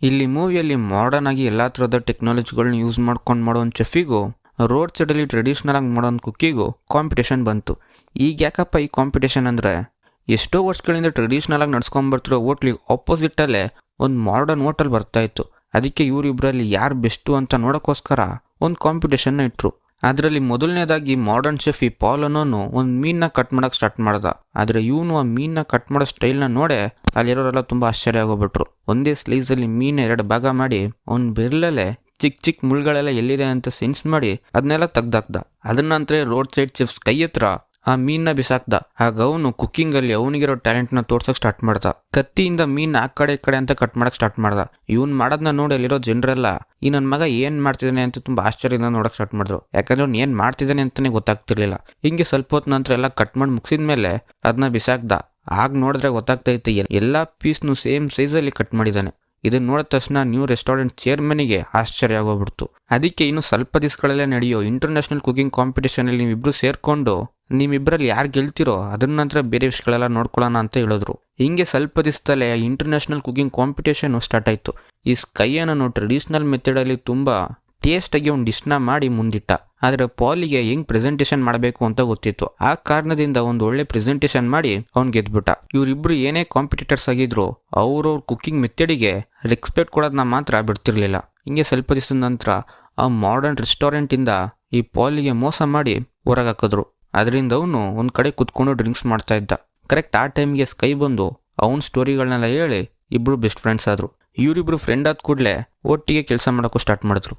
ಇಲ್ಲಿ ಮೂವಿಯಲ್ಲಿ ಮಾಡರ್ನ್ ಆಗಿ ಎಲ್ಲ ಥರದ ಟೆಕ್ನಾಲಜಿಗಳನ್ನ ಯೂಸ್ ಮಾಡ್ಕೊಂಡು ಮಾಡೋ ಒಂದು ಚೆಫಿಗೂ ರೋಡ್ ಸೈಡಲ್ಲಿ ಟ್ರೆಡಿಷ್ನಲ್ ಆಗಿ ಮಾಡೋ ಒಂದು ಕುಕ್ಕಿಗೂ ಕಾಂಪಿಟೇಷನ್ ಬಂತು. ಈಗ ಯಾಕಪ್ಪ ಈ ಕಾಂಪಿಟೇಷನ್ ಅಂದರೆ, ಎಷ್ಟೋ ವರ್ಷಗಳಿಂದ ಟ್ರೆಡಿಷ್ನಲ್ ಆಗಿ ನಡ್ಸ್ಕೊಂಡ್ಬರ್ತಿರೋ ಹೋಟ್ಲಿಗೆ ಆಪೋಸಿಟಲ್ಲೇ ಒಂದು ಮಾಡರ್ನ್ ಹೋಟೆಲ್ ಬರ್ತಾಯಿತ್ತು. ಅದಕ್ಕೆ ಇವರಿಬ್ಬರಲ್ಲಿ ಯಾರು ಬೆಸ್ಟು ಅಂತ ನೋಡೋಕ್ಕೋಸ್ಕರ ಒಂದು ಕಾಂಪಿಟೇಷನ್ನ ಇಟ್ಟರು. ಅದರಲ್ಲಿ ಮೊದಲನೇದಾಗಿ ಮಾಡರ್ನ್ ಶೆಫ್ ಈ ಪಾಲ್ ಅನ್ನೋನು ಒಂದು ಮೀನನ್ನ ಕಟ್ ಮಾಡೋಕೆ ಸ್ಟಾರ್ಟ್ ಮಾಡ್ದ. ಆದರೆ ಇವನು ಆ ಮೀನನ್ನ ಕಟ್ ಮಾಡೋ ಸ್ಟೈಲ್ನ ನೋಡೇ ಅಲ್ಲಿರೋರೆಲ್ಲ ತುಂಬ ಆಶ್ಚರ್ಯ ಆಗೋಗ್ಬಿಟ್ರು. ಒಂದೇ ಸ್ಲೈಸಲ್ಲಿ ಮೀನು 2 ಭಾಗ ಮಾಡಿ ಅವ್ನ ಬೆರಳಲ್ಲೇ ಚಿಕ್ಕ ಚಿಕ್ಕ ಮುಳ್ಗಳೆಲ್ಲ ಎಲ್ಲಿದೆ ಅಂತ ಸೆನ್ಸ್ ಮಾಡಿ ಅದನ್ನೆಲ್ಲ ತೆಗ್ದಾಕ್ದ. ಅದನ್ನ ನಂತರ ರೋಡ್ ಸೈಡ್ ಚೆಫ್ಸ್ ಕೈ ಹತ್ರ ಆ ಮೀನ್ನ ಬಿಸಾಕ್ದ. ಆಗ ಅವನು ಕುಕ್ಕಿಂಗಲ್ಲಿ ಅವನಿಗಿರೋ ಟ್ಯಾಲೆಂಟ್ನ ತೋರ್ಸೋಕೆ ಸ್ಟಾರ್ಟ್ ಮಾಡ್ದ. ಕತ್ತಿಯಿಂದ ಮೀನ್ ಆ ಕಡೆ ಈ ಕಡೆ ಅಂತ ಕಟ್ ಮಾಡಕ್ಕೆ ಸ್ಟಾರ್ಟ್ ಮಾಡ್ದ. ಇವನ್ ಮಾಡೋದನ್ನ ನೋಡಿ ಅಲ್ಲಿರೋ ಜನರೆಲ್ಲ ಈ ನನ್ನ ಮಗ ಏನು ಮಾಡ್ತಿದ್ದಾನೆ ಅಂತ ತುಂಬ ಆಶ್ಚರ್ಯದಿಂದ ನೋಡಕ್ಕೆ ಸ್ಟಾರ್ಟ್ ಮಾಡಿದ್ರು. ಯಾಕಂದ್ರೆ ಅವ್ನು ಏನು ಮಾಡ್ತಿದ್ದಾನೆ ಅಂತಲೇ ಗೊತ್ತಾಗ್ತಿರ್ಲಿಲ್ಲ. ಹಿಂಗೆ ಸ್ವಲ್ಪ ಹೊತ್ತು ನಂತರ ಎಲ್ಲ ಕಟ್ ಮಾಡಿ ಮುಗಿಸಿದ ಮೇಲೆ ಅದನ್ನ ಬಿಸಾಕ್ದ. ಆಗ ನೋಡಿದ್ರೆ ಗೊತ್ತಾಗ್ತೈತೆ ಎಲ್ಲ ಪೀಸ್ನು ಸೇಮ್ ಸೈಜಲ್ಲಿ ಕಟ್ ಮಾಡಿದ್ದಾನೆ. ಇದನ್ನ ನೋಡಿದ ತಕ್ಷಣ ನ್ಯೂ ರೆಸ್ಟೋರೆಂಟ್ ಚೇರ್ಮನಿಗೆ ಆಶ್ಚರ್ಯ ಆಗೋಗ್ಬಿಡ್ತು. ಅದಕ್ಕೆ ಇನ್ನು ಸ್ವಲ್ಪ ದಿವಸಗಳಲ್ಲೇ ನಡೆಯೋ ಇಂಟರ್ನ್ಯಾಷನಲ್ ಕುಕಿಂಗ್ ಕಾಂಪಿಟೇಷನಲ್ಲಿ ನೀವಿಬ್ರು ಸೇರ್ಕೊಂಡು ನಿಮ್ಮಿಬ್ಬರಲ್ಲಿ ಯಾರು ಗೆಲ್ತಿರೋ ಅದನ್ನ ನಂತರ ಬೇರೆ ವಿಷಯಗಳೆಲ್ಲ ನೋಡ್ಕೊಳ್ಳೋಣ ಅಂತ ಹೇಳಿದ್ರು. ಹಿಂಗೆ ಸ್ವಲ್ಪ ದಿವಸದಲ್ಲೇ ಇಂಟರ್ನ್ಯಾಷನಲ್ ಕುಕಿಂಗ್ ಕಾಂಪಿಟೇಷನ್ ಸ್ಟಾರ್ಟ್ ಆಯಿತು. ಈ ಸ್ಕೈಯನ್ನು ಟ್ರೆಡಿಷ್ನಲ್ ಮೆಥಡಲ್ಲಿ ತುಂಬ ಟೇಸ್ಟಾಗಿ ಒಂದು ಡಿಶ್ನ ಮಾಡಿ ಮುಂದಿಟ್ಟ. ಆದರೆ ಪಾಲಿಗೆ ಹೆಂಗ್ ಪ್ರೆಸೆಂಟೇಷನ್ ಮಾಡಬೇಕು ಅಂತ ಗೊತ್ತಿತ್ತು. ಆ ಕಾರಣದಿಂದ ಒಂದು ಒಳ್ಳೆ ಪ್ರೆಸೆಂಟೇಷನ್ ಮಾಡಿ ಅವ್ನು ಗೆದ್ಬಿಟ್ಟ. ಇವರಿಬ್ರು ಏನೇ ಕಾಂಪಿಟೇಟರ್ಸ್ ಆಗಿದ್ರು ಅವ್ರವ್ರ ಕುಕಿಂಗ್ ಮೆಥಡಿಗೆ ರೆಸ್ಪೆಕ್ಟ್ ಕೊಡೋದನ್ನ ಮಾತ್ರ ಬಿಡ್ತಿರ್ಲಿಲ್ಲ. ಹಿಂಗೆ ಸ್ವಲ್ಪ ದಿವಸದ ನಂತರ ಆ ಮಾಡರ್ನ್ ರೆಸ್ಟೋರೆಂಟಿಂದ ಈ ಪಾಲಿಗೆ ಮೋಸ ಮಾಡಿ ಹೊರಗೆ ಹಾಕಿದ್ರು. ಅದರಿಂದ ಅವನು ಒಂದು ಕಡೆ ಕುತ್ಕೊಂಡು ಡ್ರಿಂಕ್ಸ್ ಮಾಡ್ತಾ ಇದ್ದ. ಕರೆಕ್ಟ್ ಆ ಟೈಮ್ಗೆ ಸ್ಕೈ ಬಂದು ಅವನ ಸ್ಟೋರಿಗಳನ್ನೆಲ್ಲ ಹೇಳಿ ಇಬ್ಬರು ಬೆಸ್ಟ್ ಫ್ರೆಂಡ್ಸ್ ಆದರು. ಇವರಿಬ್ರು ಫ್ರೆಂಡ್ ಆದ ಕೂಡಲೇ ಒಟ್ಟಿಗೆ ಕೆಲಸ ಮಾಡೋಕ್ಕೂ ಸ್ಟಾರ್ಟ್ ಮಾಡಿದ್ರು.